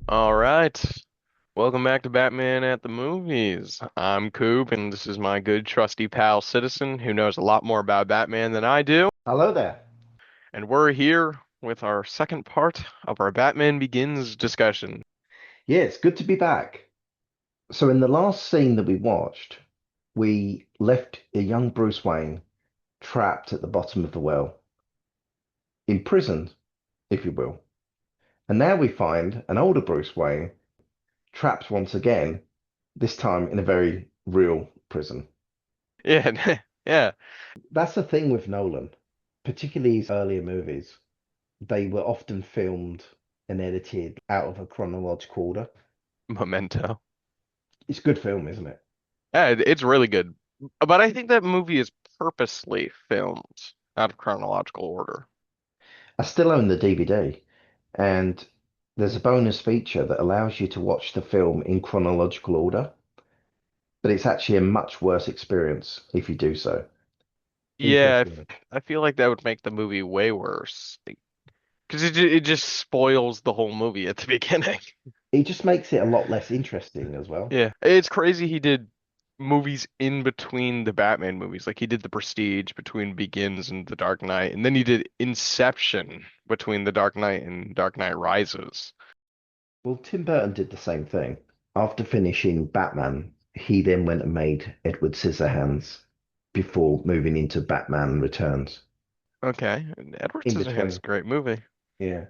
All right. Welcome back to Batman at the Movies. I'm Koob, and this is my good trusty pal Citizen, who knows a lot more about Batman than I do. Hello there. And we're here with our second part of our Batman Begins discussion. Yeah, it's good to be back. So, in the last scene that we watched, we left a young Bruce Wayne trapped at the bottom of the well, imprisoned, if you will. And now we find an older Bruce Wayne trapped once again, this time in a very real prison. Yeah, yeah. That's the thing with Nolan, particularly his earlier movies. They were often filmed and edited out of a chronological order. Memento. It's a good film, isn't it? Yeah, it's really good. But I think that movie is purposely filmed out of chronological order. I still own the DVD, and there's a bonus feature that allows you to watch the film in chronological order, but it's actually a much worse experience if you do so. Yeah, Interesting. I feel like that would make the movie way worse. Because it just spoils the whole movie at the beginning. It just makes it a lot less interesting as well. Yeah, it's crazy he did movies in between the Batman movies. Like he did The Prestige between Begins and The Dark Knight, and then he did Inception between The Dark Knight and Dark Knight Rises. Well, Tim Burton did the same thing. After finishing Batman, he then went and made Edward Scissorhands before moving into Batman Returns. Okay, and Edward In Scissorhands is a between, great movie. yeah.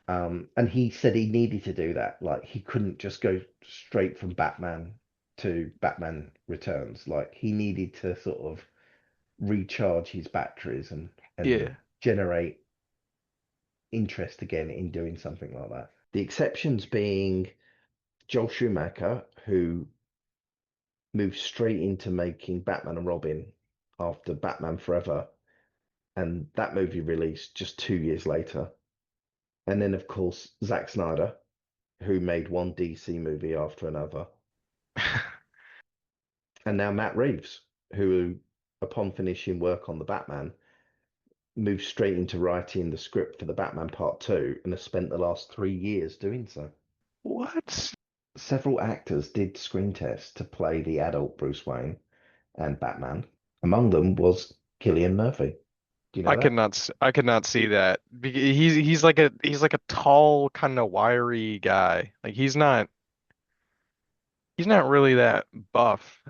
And he said he needed to do that. Like he couldn't just go straight from Batman to Batman Returns. Like he needed to sort of recharge his batteries and Yeah. generate interest again in doing something like that. The exceptions being Joel Schumacher, who moved straight into making Batman and Robin after Batman Forever, and that movie released just 2 years later. And then, of course, Zack Snyder, who made one DC movie after another. And now Matt Reeves, who, upon finishing work on the Batman, moved straight into writing the script for the Batman Part 2 and has spent the last 3 years doing so. What? Several actors did screen tests to play the adult Bruce Wayne and Batman. Among them was Killian Murphy. Do you know that? I could not see that. He's like a tall, kind of wiry guy. Like he's not really that buff.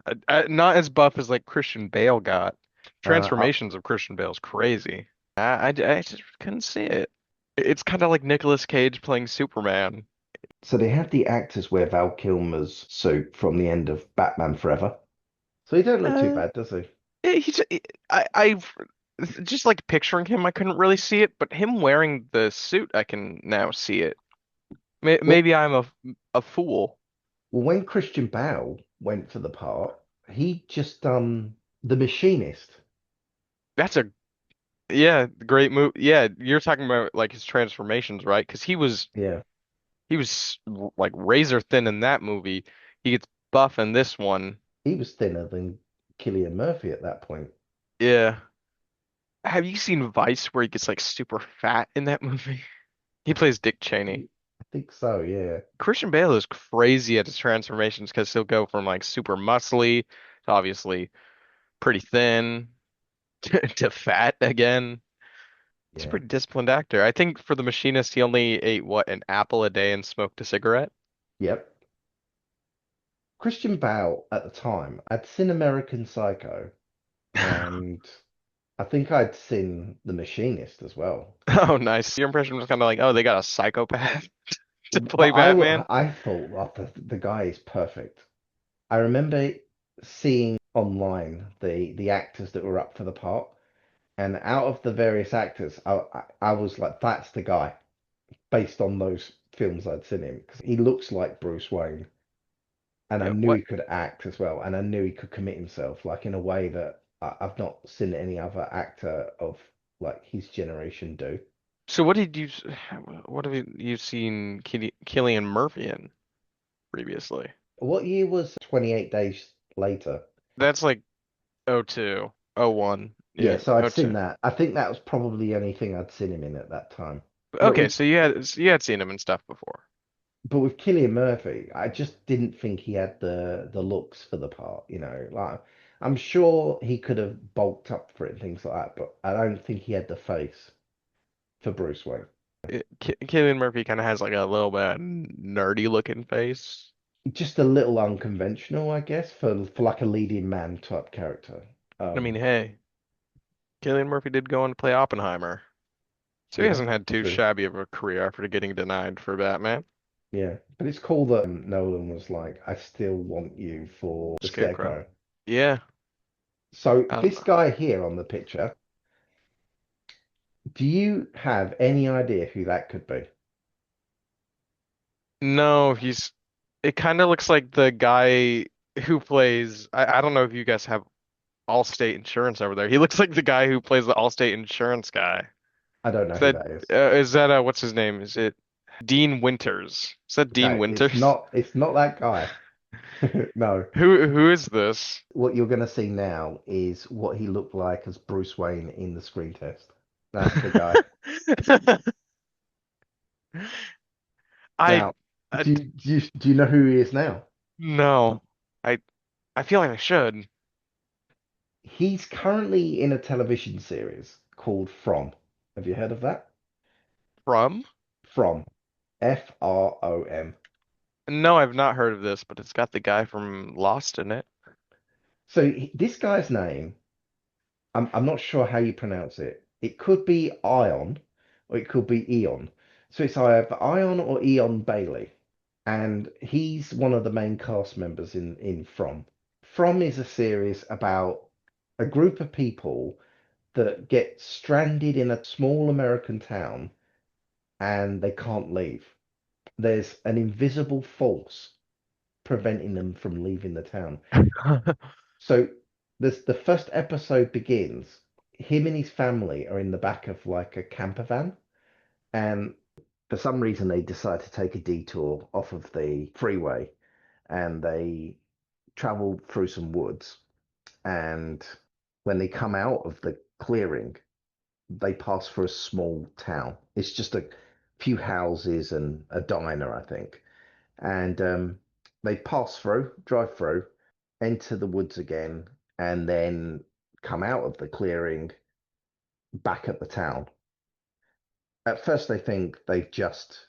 Not as buff as like Christian Bale got. Uh, Transformations of Christian Bale's crazy. I just couldn't see it. It's kind of like Nicolas Cage playing Superman. so they had the actors wear Val Kilmer's suit from the end of Batman Forever. So he don't look too Uh, bad, does he? he's I've just like picturing him, I couldn't really see it, but him wearing the suit, I can now see it. Well, Maybe I'm a fool. well, when Christian Bale went for the part, he just the machinist. That's a Yeah, great move. Yeah, you're talking about like his transformations, right? Because Yeah, he was like razor thin in that movie. He gets buff in this one. he was thinner than Killian Murphy at that point. Yeah. Have you seen Vice where he gets like super fat in that movie? He plays Dick Cheney. I think so, yeah. Christian Bale is crazy at his transformations because he'll go from like super muscly to obviously pretty thin to fat again. He's a Yeah. pretty disciplined actor. I think for The Machinist, he only ate what, an apple a day and smoked a cigarette? Yep. Christian Bale at the time, I'd seen American Psycho and I think I'd seen The Machinist as well. Oh, nice. Your impression was kind of like, oh, they got a psychopath to But play Batman. I thought, oh, the guy is perfect. I remember seeing online the actors that were up for the part, and out of the various actors, I was like, that's the guy based on those films I'd seen him because he looks like Bruce Wayne, and I Yeah, knew what? he could act as well, and I knew he could commit himself like in a way that I've not seen any other actor of like his generation do. So what have you seen Killian Murphy in previously? What year was 28 Days Later? That's like oh 02, oh 01. Yeah, Yeah, so I'd oh seen 02. that. I think that was probably the only thing I'd seen him in at that time. But Okay, so you had seen him in stuff before. but with Cillian Murphy, I just didn't think he had the looks for the part, Like I'm sure he could have bulked up for it and things like that, but I don't think he had the face for Bruce Wayne. Cillian Murphy kind of has like a little bit nerdy looking face. Just a little unconventional, I guess, for like a leading man type character. I mean, Um, hey, Cillian Murphy did go on to play Oppenheimer, so he yeah, hasn't had too true. shabby of a career after getting denied for Batman. Yeah, but it's cool that Nolan was like, I still want you for the Scarecrow. Scarecrow. Yeah. So Uh, this guy here on the picture, do you have any idea who that could be? no, he's. It kind of looks like the guy who plays. I don't know if you guys have Allstate Insurance over there. He looks like the guy who plays the Allstate Insurance guy. I don't know Is who that that is. is that what's his name? Is it Dean Winters? Is that Dean No, it's Winters? not. It's not that guy. No. Who is this? What you're going to see now is what he looked like as Bruce Wayne in the screen test. That's the guy. I, Now, I do you know who he is now? no. I I feel like I should. He's currently in a television series called From. Have you heard of that? From? From. From. No, I've not heard of this, but it's got the guy from Lost in it. So this guy's name, I'm not sure how you pronounce it. It could be Ion or it could be Eon. So it's either Ion or Eon Bailey. And he's one of the main cast members in From. From is a series about a group of people that get stranded in a small American town and they can't leave. There's an invisible force preventing them from leaving the town. So the first episode begins. Him and his family are in the back of like a camper van, and for some reason they decide to take a detour off of the freeway, and they travel through some woods. And when they come out of the clearing, they pass through a small town. It's just a few houses and a diner, I think. And they pass through, drive through, enter the woods again, and then come out of the clearing back at the town. At first, they think they've just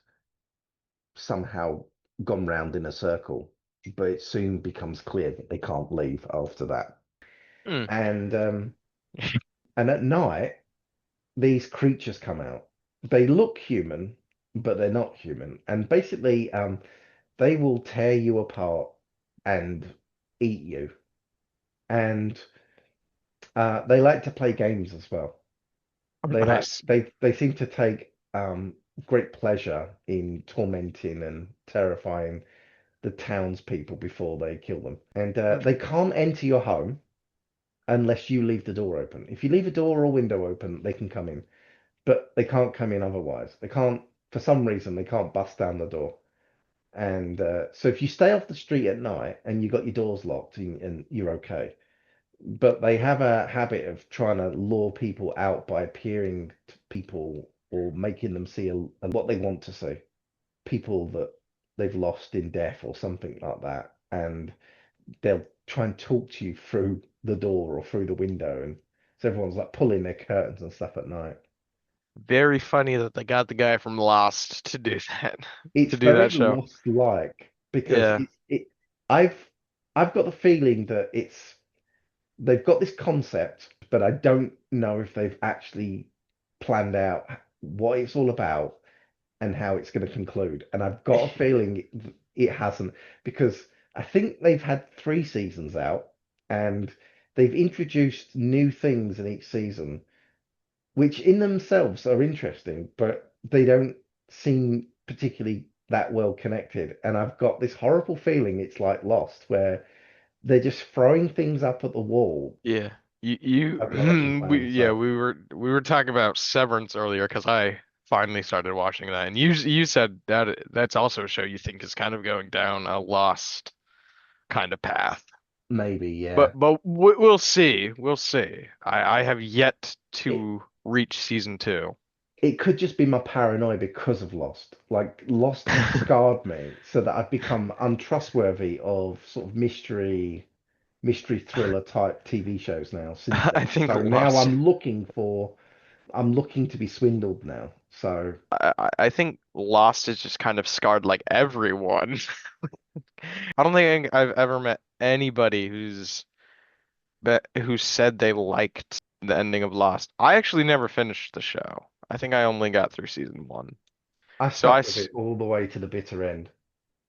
somehow gone round in a circle, but it soon becomes clear that they can't leave after that. Hmm. And and at night, these creatures come out. They look human, but they're not human. And basically, they will tear you apart and eat you. And they like to play games as well. Oh, They like nice. they seem to take great pleasure in tormenting and terrifying the townspeople before they kill them. And they can't enter your home unless you leave the door open. If you leave a door or window open, they can come in, but they can't come in otherwise. They can't, for some reason, they can't bust down the door. And so if you stay off the street at night and you got your doors locked and you're okay. But they have a habit of trying to lure people out by appearing to people or making them see what they want to see. People that they've lost in death or something like that. And they'll try and talk to you through the door or through the window. And so everyone's like pulling their curtains and stuff at night. Very funny that they got the guy from Lost to do that, It's to do very that show. Lost-like because Yeah. I've I've got the feeling that they've got this concept, but I don't know if they've actually planned out what it's all about and how it's going to conclude. And I've got a feeling it hasn't because I think they've had 3 seasons out and they've introduced new things in each season, which in themselves are interesting, but they don't seem particularly that well connected. And I've got this horrible feeling it's like Lost, where they're just throwing things up at the wall Yeah. have no actual plan. So We were talking about Severance earlier because I finally started watching that, and you said that that's also a show you think is kind of going down a Lost kind of path. maybe, yeah. We'll see. We'll see. I have yet It to reach season two. it could just be my paranoia because of Lost. Like Lost has scarred me so that I've become untrustworthy of sort of mystery thriller type TV shows now since I then. think So now Lost. I'm looking to be swindled now. So I think Lost is just kind of scarred like everyone. I don't think I've ever met anybody who said they liked the ending of Lost. I actually never finished the show. I think I only got through season one. I So I, stuck with it all the way to the bitter end.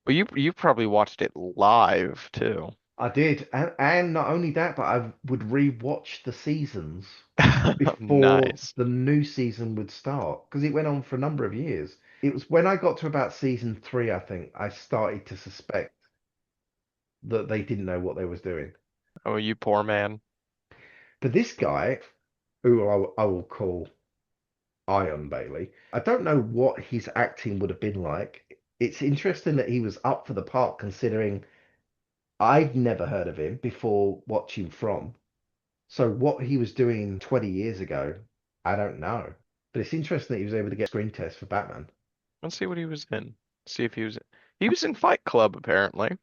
well, you probably watched it live too. I did, and not only that, but I would re-watch the seasons before Nice. the new season would start because it went on for a number of years. It was when I got to about season three, I think, I started to suspect that they didn't know what they was doing. Oh, you poor man. But this guy, who I will call Iron Bailey, I don't know what his acting would have been like. It's interesting that he was up for the part considering I'd never heard of him before watching From. So what he was doing 20 years ago, I don't know. But it's interesting that he was able to get screen test for Batman. Let's see what he was in. See if he was in Fight Club apparently.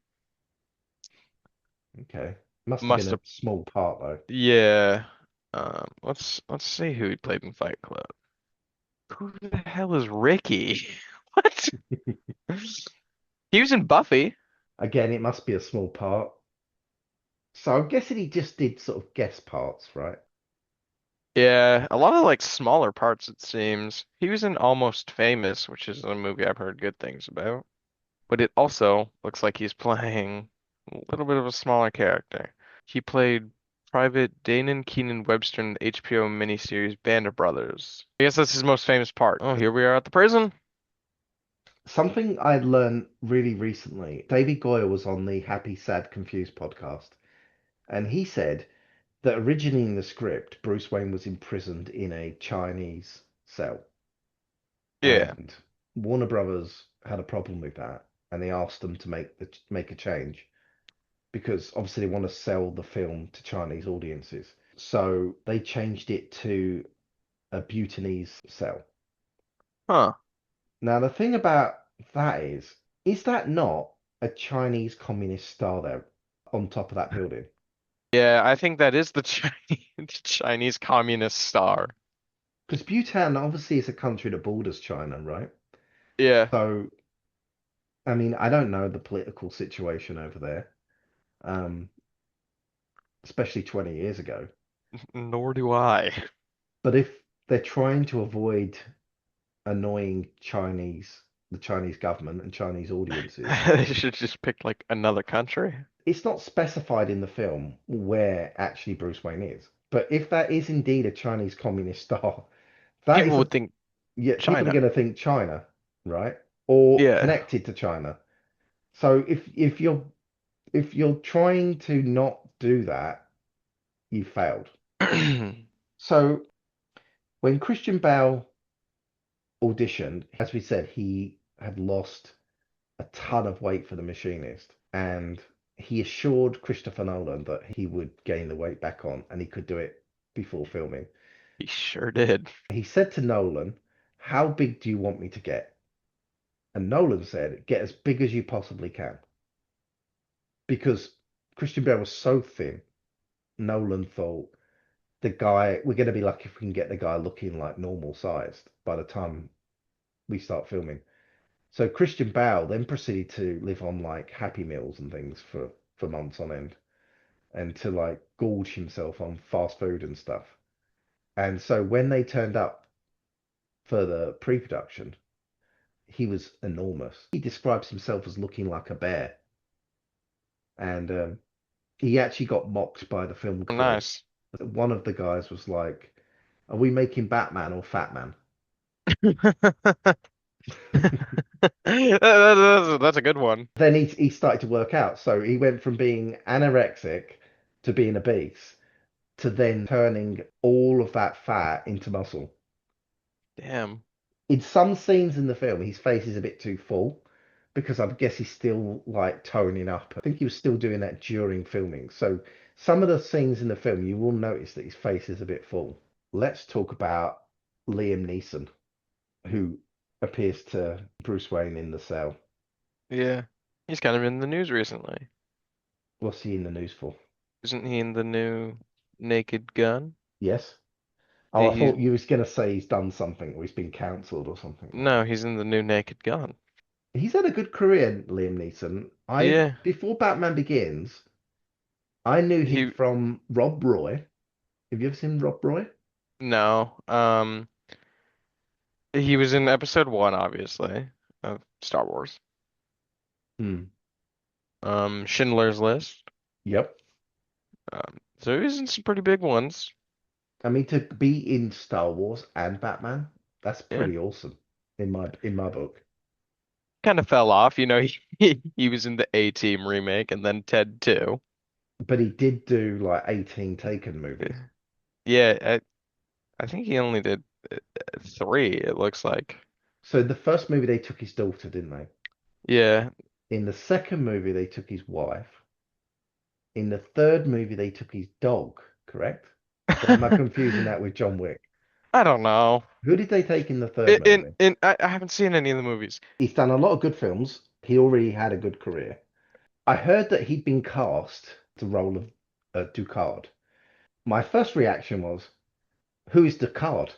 Okay. Must have been Must a have. small part though. Yeah. Let's see who he played in Fight Club. Who the hell is Ricky? What? He was in Buffy. Again, it must be a small part. So I'm guessing he just did sort of guest parts, right? Yeah, a lot of like smaller parts it seems. He was in Almost Famous, which is a movie I've heard good things about. But it also looks like he's playing a little bit of a smaller character. He played Private Danon Keenan Webster in the HBO miniseries Band of Brothers. I guess that's his most famous part. Oh, here we are at the prison. Something I learned really recently. David Goyer was on the Happy, Sad, Confused podcast, and he said that originally in the script, Bruce Wayne was imprisoned in a Chinese cell. Yeah, And Warner Brothers had a problem with that, and they asked them to make a change because obviously they want to sell the film to Chinese audiences. So they changed it to a Bhutanese cell. huh. Now the thing about that is that not a Chinese communist star there on top of that building? Yeah, I think that is the Chinese Communist star. Because Bhutan obviously is a country that borders China, right? Yeah, So I mean, I don't know the political situation over there, um, especially 20 years ago. nor do I. But if they're trying to avoid annoying the Chinese government and Chinese audiences, They should just pick like another country. it's not specified in the film where actually Bruce Wayne is. But if that is indeed a Chinese communist star, that People is a would think yeah, people are China. going to think China, right? Or Yeah. connected to China. So if you're trying to not do that, you failed. So when Christian Bale auditioned, as we said, he had lost a ton of weight for The Machinist, and he assured Christopher Nolan that he would gain the weight back on and he could do it before filming. He sure did. He said to Nolan, "How big do you want me to get?" And Nolan said, "Get as big as you possibly can." Because Christian Bale was so thin, Nolan thought we're going to be lucky if we can get the guy looking like normal sized by the time we start filming. So Christian Bale then proceeded to live on like Happy Meals and things for months on end, and to like gorge himself on fast food and stuff. And so when they turned up for the pre-production, he was enormous. He describes himself as looking like a bear, and he actually got mocked by the film crew. Nice. One of the guys was like, "Are we making Batman or Fat Man?" That's a good one. Then he started to work out. So he went from being anorexic to being obese to then turning all of that fat into muscle. Damn. In some scenes in the film, his face is a bit too full because I guess he's still like toning up. I think he was still doing that during filming. So some of the scenes in the film, you will notice that his face is a bit full. Let's talk about Liam Neeson. who appears to Bruce Wayne in the cell. Yeah. He's kind of in the news recently. What's he in the news for? Isn't he in the new Naked Gun? Yes. Oh, I He's thought you was gonna say he's done something or he's been cancelled or something like no, that. he's in the new Naked Gun. He's had a good career, Liam Neeson. I Yeah. before Batman Begins, I knew him He from Rob Roy. Have you ever seen Rob Roy? no. He was in episode one, obviously, of Star Wars. Hmm. Schindler's List. Yep. So he's in some pretty big ones. I mean, to be in Star Wars and Batman, that's Yeah. pretty awesome in my book. Kind of fell off, he was in the A-Team remake and then Ted 2. But he did do like 18 Taken movies. Yeah, I think he only did three, it looks like. So the first movie they took his daughter, didn't they? Yeah. In the second movie they took his wife. In the third movie they took his dog, correct? Or am I confusing that with John Wick? I don't know. Who did they take in the third movie? I haven't seen any of the movies. He's done a lot of good films. He already had a good career. I heard that he'd been cast the role of Ducard. My first reaction was, who is Ducard?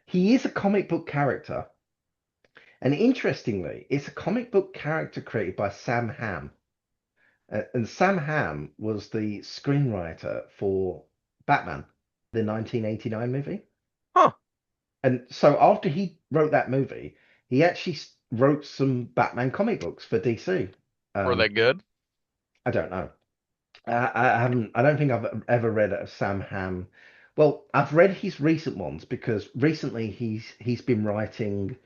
He is a comic book character. And interestingly, it's a comic book character created by Sam Hamm. And Sam Hamm was the screenwriter for Batman, the 1989 movie. Huh. And so after he wrote that movie, he actually wrote some Batman comic books for DC. Were they Um, good? I don't know. I haven't. I don't think I've ever read a Sam Hamm. Well, I've read his recent ones because recently he's been writing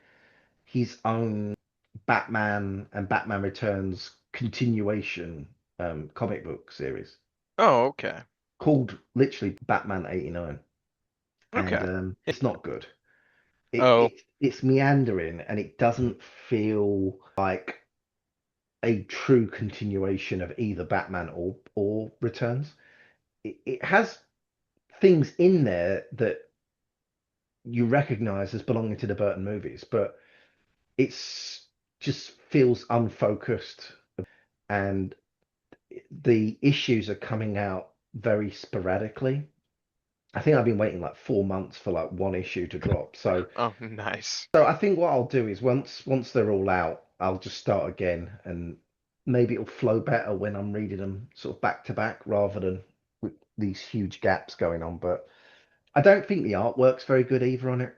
his own Batman and Batman Returns continuation comic book series Oh, okay. called literally Batman 89. And Okay. it's not good. Oh, It's meandering and it doesn't feel like a true continuation of either Batman or Returns. It has things in there that you recognize as belonging to the Burton movies, but it's just feels unfocused and the issues are coming out very sporadically. I think I've been waiting like 4 months for like one issue to drop. So oh, nice. so I think what I'll do is once they're all out, I'll just start again and maybe it'll flow better when I'm reading them sort of back to back rather than with these huge gaps going on. But I don't think the artwork's very good either on it.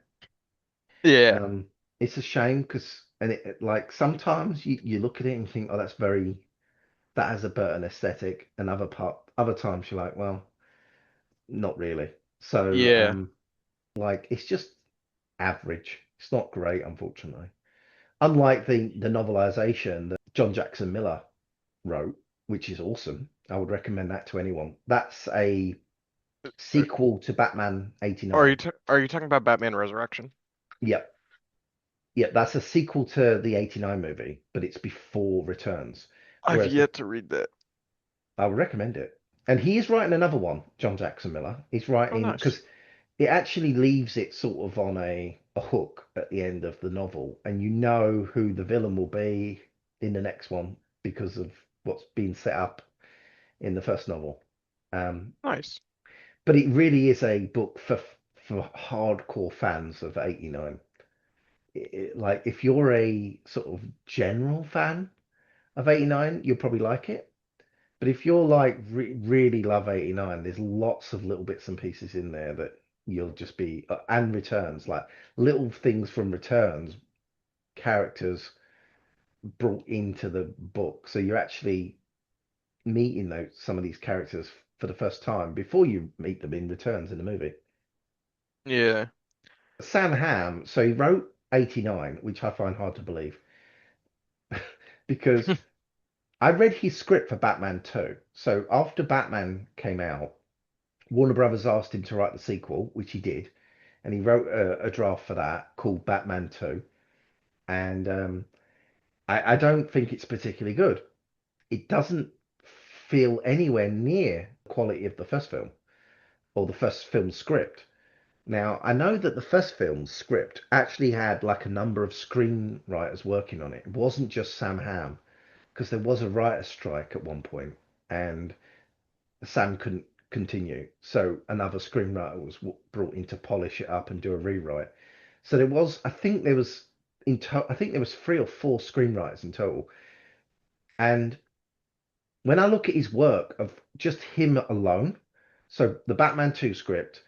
Yeah. Um, it's a shame because like sometimes you look at it and think, oh, that has a Burton aesthetic, and other times you're like, well, not really. So Yeah. like it's just average. It's not great, unfortunately. Unlike the novelization that John Jackson Miller wrote, which is awesome. I would recommend that to anyone. That's a Uh, sequel to Batman Are 89. you t are you talking about Batman Resurrection? Yep. Yep, that's a sequel to the 89 movie, but it's before Returns. I've Whereas yet to read that. I would recommend it. And he is writing another one, John Jackson Miller. He's Oh, writing nice. because it actually leaves it sort of on a hook at the end of the novel, and you know who the villain will be in the next one because of what's been set up in the first novel. Um, Nice. but it really is a book for hardcore fans of 89. Like if you're a sort of general fan of 89, you'll probably like it. But if you're like really love 89, there's lots of little bits and pieces in there that you'll just be and returns, like little things from returns, characters brought into the book. So you're actually meeting those some of these characters for the first time before you meet them in returns in the movie. Yeah. Sam Hamm, so he wrote 89, which I find hard to believe because I read his script for Batman 2. So after Batman came out, Warner Brothers asked him to write the sequel, which he did, and he wrote a draft for that called Batman 2. And I don't think it's particularly good. It doesn't feel anywhere near the quality of the first film or the first film script. Now, I know that the first film's script actually had like a number of screenwriters working on it. It wasn't just Sam Hamm, because there was a writer's strike at one point, and Sam couldn't continue. So another screenwriter was brought in to polish it up and do a rewrite. So there was, I think there was I think there was three or four screenwriters in total. And when I look at his work of just him alone, so the Batman 2 script,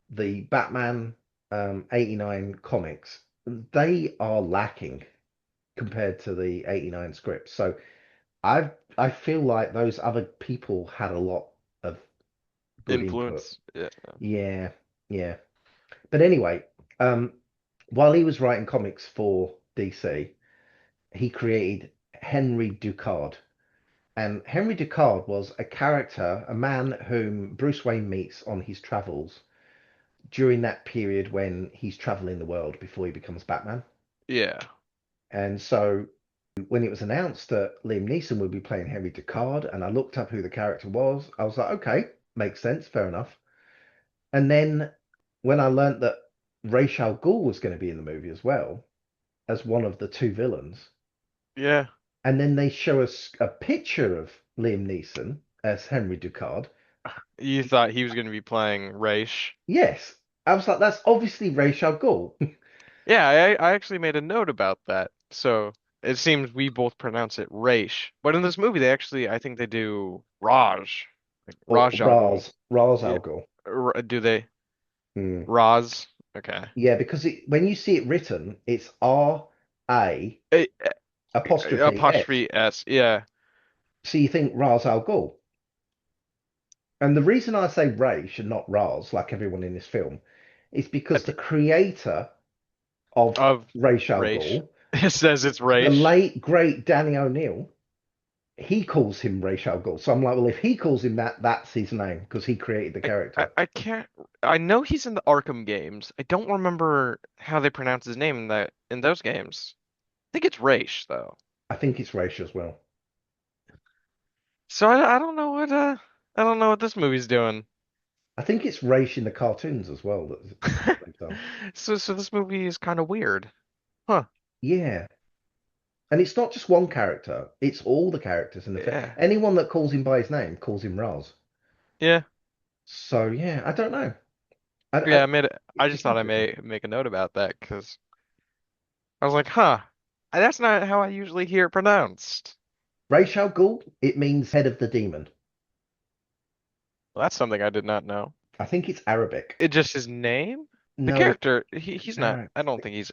the Batman 89 comics, they are lacking compared to the 89 script. So I feel like those other people had a lot of good input. Influence. Yeah. Yeah, yeah. But anyway, um, while he was writing comics for DC, he created Henry Ducard. And Henry Ducard was a character, a man whom Bruce Wayne meets on his travels during that period when he's traveling the world before he becomes Batman. Yeah. And so when it was announced that Liam Neeson would be playing Henry Ducard, and I looked up who the character was, I was like, okay, makes sense, fair enough. And then when I learnt that Ra's al Ghul was going to be in the movie as well as one of the two villains, Yeah. and then they show us a picture of Liam Neeson as Henry Ducard. You thought he was going to be playing Raish. Yes, I was like, that's obviously Ra's al Ghul. Yeah, I actually made a note about that. So it seems we both pronounce it Raish. But in this movie, they actually, I think they do Raj. Like Or Raj Al Ghul. Ra's Yeah. al Ghul. Do they? Hmm. Raz? Okay. Yeah, because when you see it written, it's R apostrophe S. Apostrophe S. Yeah. So you think Ra's al Ghul. And the reason I say Raish and not Raz, like everyone in this film, is I because the th creator of of Ra's al Raish. Ghul, It says it's the Raish. late great Danny O'Neill, he calls him Ra's al Ghul. So I'm like, well, if he calls him that, that's his name because he created the character. I can't. I know he's in the Arkham games. I don't remember how they pronounce his name in those games. I think it's Raish though. I think it's Ra's as well. So I don't know what I don't know what this movie's doing. I think it's Ra's in the cartoons as well that they've done. So this movie is kind of weird, huh? Yeah. And it's not just one character, it's all the characters in the film. Yeah, Anyone that calls him by his name calls him Raz. yeah, So yeah, I don't know. yeah. I made it. I just It's thought I interesting. may make a note about that because I was like, huh, that's not how I usually hear it pronounced. Ra's al Ghul, it means head of the demon. Well, that's something I did not know. I think it's Arabic. It just his name? The No, character, he's not. no. I don't think he's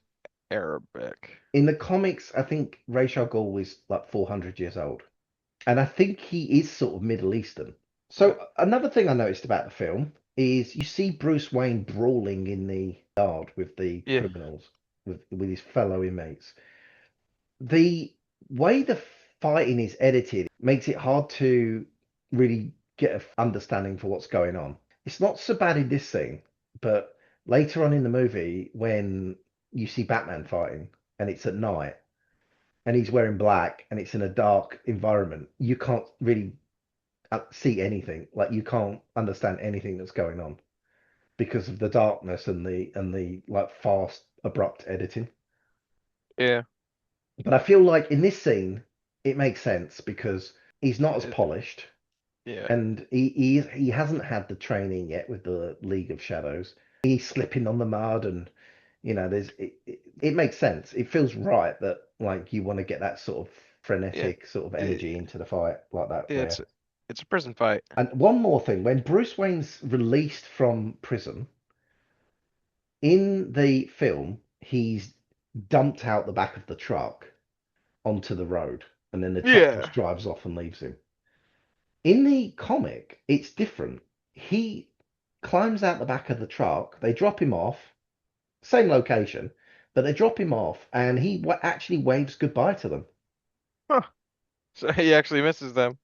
Arabic. In the comics, I think Ra's al Ghul is like 400 years old. And I think he is sort of Middle Eastern. Uh, So another thing I noticed about the film is you see Bruce Wayne brawling in the yard with the yeah, criminals, with his fellow inmates. The way the fighting is edited makes it hard to really get an understanding for what's going on. It's not so bad in this scene, but later on in the movie, when you see Batman fighting and it's at night and he's wearing black and it's in a dark environment, you can't really see anything. Like you can't understand anything that's going on because of the darkness and the like fast, abrupt editing. yeah, But I feel like in this scene, it makes sense because he's not as uh, polished yeah, and he hasn't had the training yet with the League of Shadows. He's slipping on the mud and there's it makes sense. It feels right that like you want to get that sort of yeah. frenetic sort of energy into the fight like that there. It's a prison fight. And one more thing, when Bruce Wayne's released from prison, in the film, he's dumped out the back of the truck onto the road, and then the truck just Yeah. drives off and leaves him. In the comic, it's different. He climbs out the back of the truck, they drop him off, same location, but they drop him off, and he actually waves goodbye to them. Huh. So he actually misses them.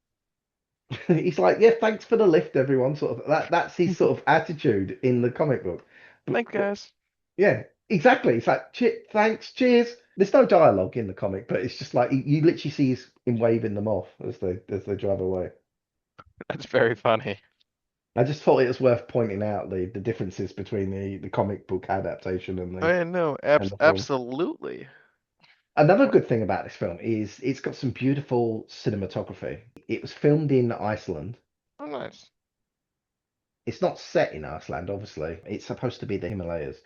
He's like, "Yeah, thanks for the lift, everyone." Sort of that's his sort of attitude in the comic book. Thanks, But guys. yeah, exactly. It's like, thanks, cheers. There's no dialogue in the comic, but it's just like you literally see him waving them off as they drive away. That's very funny. I just thought it was worth pointing out the differences between the comic book adaptation I know, and the film. absolutely. Another What? good thing about this film is it's got some beautiful cinematography. It was filmed in Iceland. Oh, nice. It's not set in Iceland, obviously. It's supposed to be the Himalayas.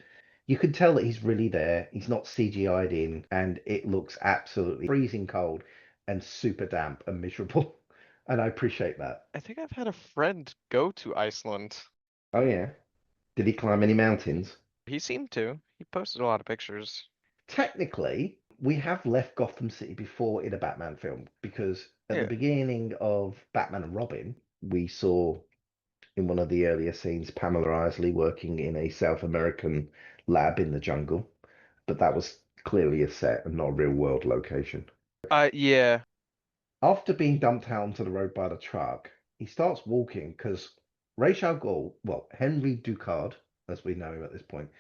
You can tell that he's really there. He's not CGI'd in, and it looks absolutely freezing cold and super damp and miserable. And I appreciate that. I think I've had a friend go to Iceland. Oh yeah. Did he climb any mountains? He seemed to. He posted a lot of pictures. Technically, we have left Gotham City before in a Batman film because at the Yeah. beginning of Batman and Robin, we saw in one of the earlier scenes Pamela Isley working in a South American lab in the jungle, but that was clearly a set and not a real world location. Yeah. After being dumped out onto the road by the truck, he starts walking because Ra's al Ghul, well, Henry Ducard, as we know him at this point,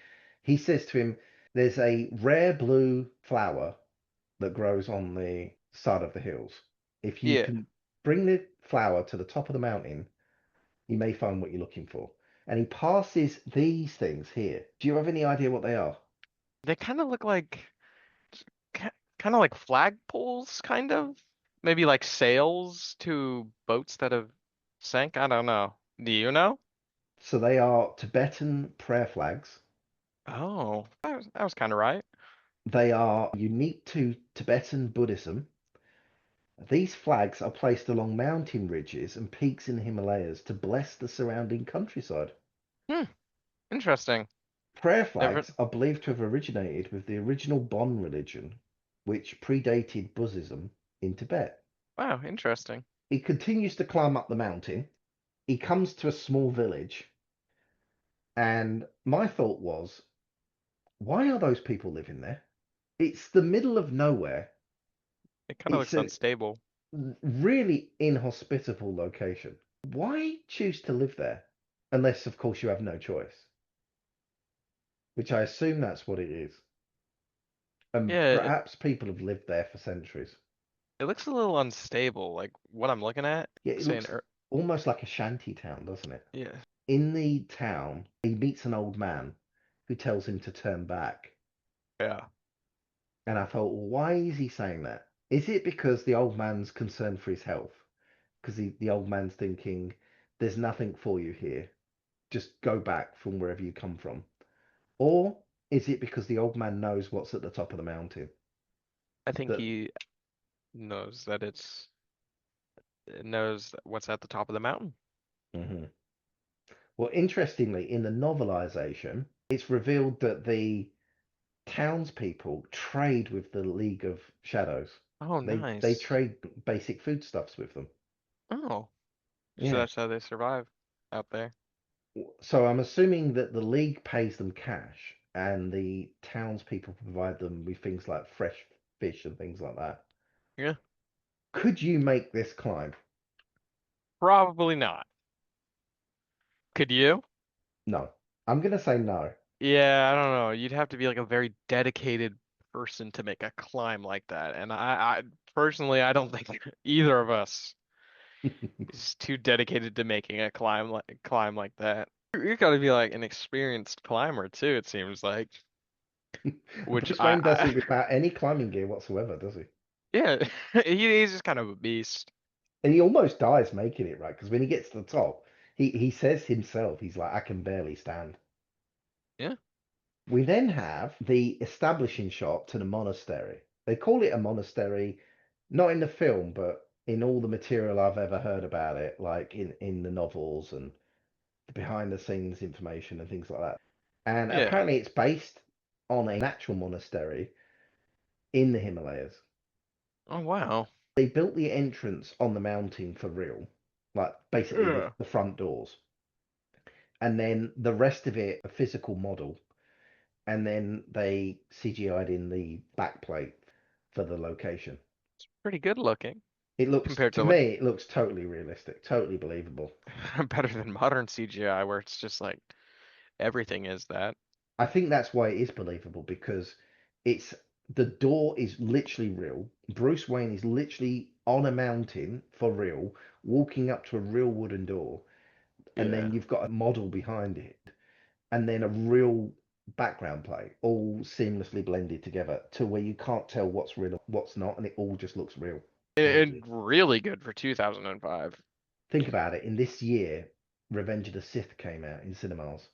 he says to him, "There's a rare blue flower that grows on the side of the hills. If you Yeah. can bring the flower to the top of the mountain, you may find what you're looking for." And he passes these things here. Do you have any idea what they are? They kind of look like kind of like flagpoles, kind of. Maybe like sails to boats that have sank. I don't know. Do you know? So they are Tibetan prayer flags. Oh, that was kind of right. They are unique to Tibetan Buddhism. These flags are placed along mountain ridges and peaks in the Himalayas to bless the surrounding countryside. Hmm, interesting. Prayer Never. flags are believed to have originated with the original Bon religion, which predated Buddhism in Tibet. Wow, interesting. He continues to climb up the mountain. He comes to a small village, and my thought was, why are those people living there? It's the middle of nowhere. It kind of It's looks a unstable. really inhospitable location. Why choose to live there? Unless, of course, you have no choice, which I assume that's what it is. And Yeah, perhaps people have lived there for centuries. it looks a little unstable. Like what I'm looking at, Yeah, it saying, looks almost like a shanty town, doesn't it? yeah, In the town, he meets an old man who tells him to turn back. yeah. And I thought, well, why is he saying that? Is it because the old man's concerned for his health? Because the old man's thinking, there's nothing for you here. Just go back from wherever you come from. Or is it because the old man knows what's at the top of the mountain? I think That he knows that knows what's at the top of the mountain. Mhm. Well, interestingly, in the novelization, it's revealed that the townspeople trade with the League of Shadows. Oh, They nice. trade basic foodstuffs with them. Oh, so Yeah. that's how they survive out there. So I'm assuming that the League pays them cash and the townspeople provide them with things like fresh fish and things like that. Yeah, Could you make this climb? probably not. Could you? No. I'm gonna say no. Yeah, I don't know. You'd have to be like a very dedicated person to make a climb like that. And I personally, I don't think either of us is too dedicated to making a climb like that. You gotta be like an experienced climber too, it seems like. Which Bruce Wayne does it without any climbing gear whatsoever, does he? yeah, he's just kind of a beast. And he almost dies making it, right? Because when he gets to the top, he says himself, he's like, I can barely stand. Yeah, We then have the establishing shot to the monastery. They call it a monastery, not in the film, but in all the material I've ever heard about it, like in the novels and the behind the scenes information and things like that. And yeah. apparently it's based on a natural monastery in the Himalayas. Oh wow. They built the entrance on the mountain for real, like basically Yeah. the front doors, and then the rest of it a physical model, and then they CGI'd in the backplate for the location. Pretty good looking It looks, compared to to like me, it looks totally realistic, totally believable. better than modern CGI where it's just like everything is that. I think that's why it is believable because it's the door is literally real. Bruce Wayne is literally on a mountain for real, walking up to a real wooden door. and Yeah. then you've got a model behind it, and then a real background play, all seamlessly blended together to where you can't tell what's real, what's not, and it all just looks real. And Amazing. really good for 2005. Think about it. In this year, Revenge of the Sith came out in cinemas,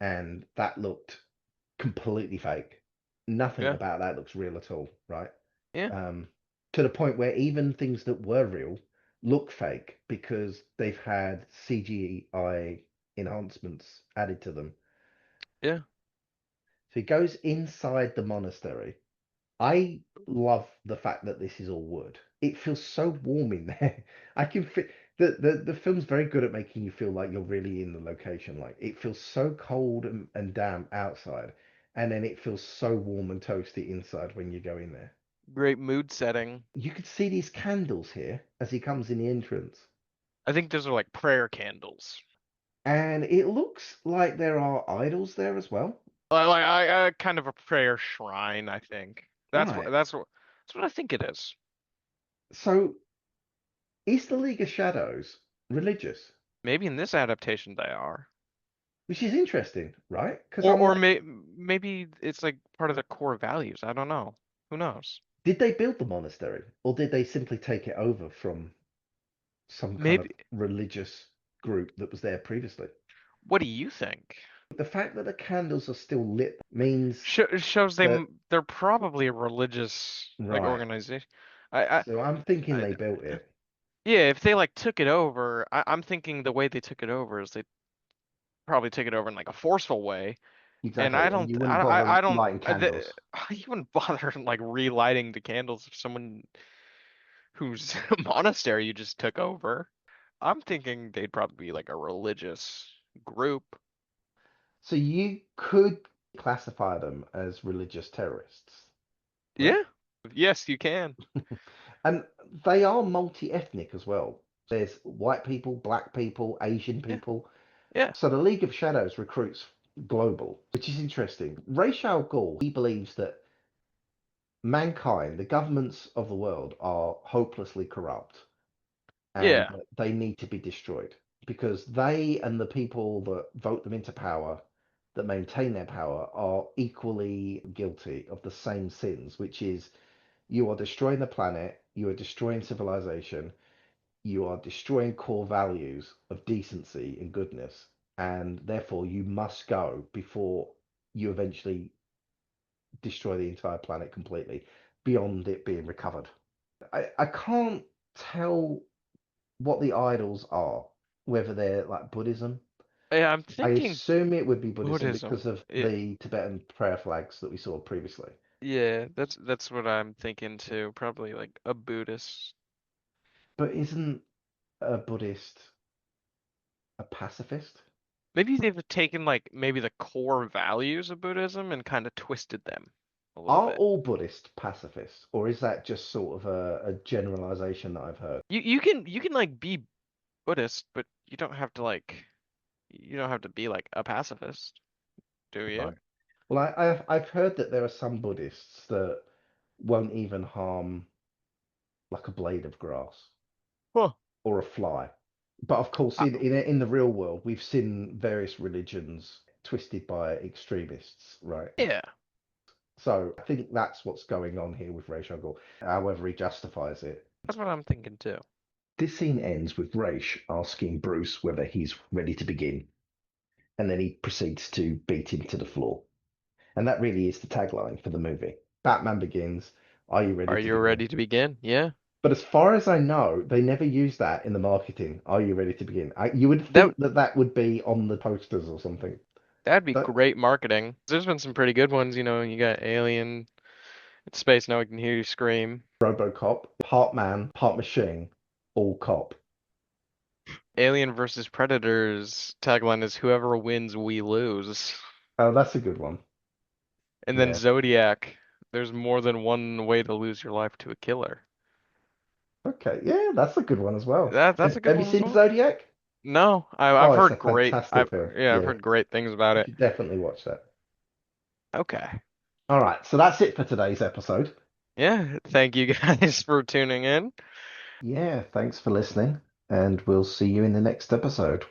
and that looked completely fake. Nothing Yeah. about that looks real at all, right? Yeah. Um, to the point where even things that were real look fake because they've had CGI enhancements added to them. Yeah. So he goes inside the monastery. I love the fact that this is all wood. It feels so warm in there. I can feel the film's very good at making you feel like you're really in the location. Like it feels so cold and damp outside, and then it feels so warm and toasty inside when you go in there. Great mood setting. You could see these candles here as he comes in the entrance, I think those are like prayer candles. and it looks like there are idols there as well. I kind of a prayer shrine, I think. Right. That's what I think it is. So is the League of Shadows religious? Maybe in this adaptation they are. Which is interesting, right? Because Or I'm or like, maybe it's like part of their core values. I don't know. Who knows? did they build the monastery or did they simply take it over from some kind of Maybe. religious group that was there previously? What do you think? The fact that the candles are still lit means Shows that, they're probably a religious like right. organization. I, So I'm thinking I they built it. yeah, if they like took it over, I'm thinking the way they took it over is they probably took it over in like a forceful way. And Exactly. And you wouldn't bother I don't, lighting candles. you wouldn't bother like relighting the candles of someone whose monastery you just took over. I'm thinking they'd probably be like a religious group. So you could classify them as religious terrorists, right? Yeah. Yes, you can. And they are multi-ethnic as well. There's white people, black people, Asian Yeah. people. Yeah. So the League of Shadows recruits global, which is interesting. Ra's al Ghul, he believes that mankind, the governments of the world, are hopelessly corrupt and Yeah. that they need to be destroyed because they and the people that vote them into power, that maintain their power, are equally guilty of the same sins, which is you are destroying the planet, you are destroying civilization, you are destroying core values of decency and goodness, and therefore you must go before you eventually destroy the entire planet completely beyond it being recovered. I can't tell what the idols are, whether they're like Buddhism. Yeah, I'm I thinking assume it would be Buddhism Buddhism. because of Yeah. the Tibetan prayer flags that we saw previously. Yeah, that's what I'm thinking too. Probably like a Buddhist. But isn't a Buddhist a pacifist? Maybe they've taken like maybe the core values of Buddhism and kind of twisted them a little Are bit. all Buddhists pacifists, or is that just sort of a generalization that I've heard? You can like be Buddhist, but you don't have to be like a pacifist, do you? Right. Well, I've heard that there are some Buddhists that won't even harm like a blade of grass Huh. or a fly. But of course, I, in the real world, we've seen various religions twisted by extremists, right? yeah, So I think that's what's going on here with Ra's al Ghul. However, he justifies it. that's what I'm thinking too. This scene ends with Ra's asking Bruce whether he's ready to begin, and then he proceeds to beat him to the floor. And that really is the tagline for the movie. Batman Begins. Are you ready Are to you begin? ready to begin? Yeah. But as far as I know, they never use that in the marketing. Are you ready to begin? You would That think that that would be on the posters or something. that'd be But great marketing. There's been some pretty good ones, you know, you got Alien, it's space, now we can hear you scream. RoboCop, part man, part machine, all cop. Alien versus Predators tagline is whoever wins, we lose. Oh, that's a good one. And then Yeah. Zodiac, there's more than one way to lose your life to a killer. Okay. Yeah, that's a good one as well. That's a good Have you one as seen well. Zodiac? No, Oh, I've it's a heard fantastic film. I've Yeah, heard great things about you it. should definitely watch that. Okay. All right, so that's it for today's episode. Yeah, thank you guys for tuning in. Yeah, thanks for listening, and we'll see you in the next episode.